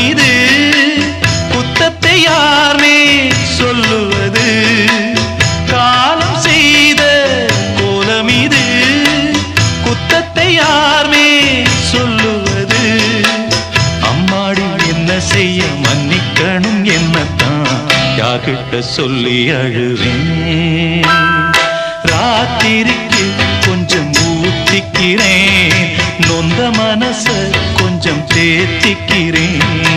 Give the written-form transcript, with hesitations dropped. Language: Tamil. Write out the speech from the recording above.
இது குத்தத்தை யாரே சொல்லுவது காலம் செய்த கோலம் இது குத்தத்தை யாரே சொல்லுவது அம்மாடி என்ன செய்ய மன்னிக்கணும் என்னத்தான் யார்கிட்ட சொல்லி அழுவேன் ராத்திரிக்கு கொஞ்சம் ஊத்திக்கிறேன் நொந்த மனச கொஞ்சம் தேத்திக்கிறேன்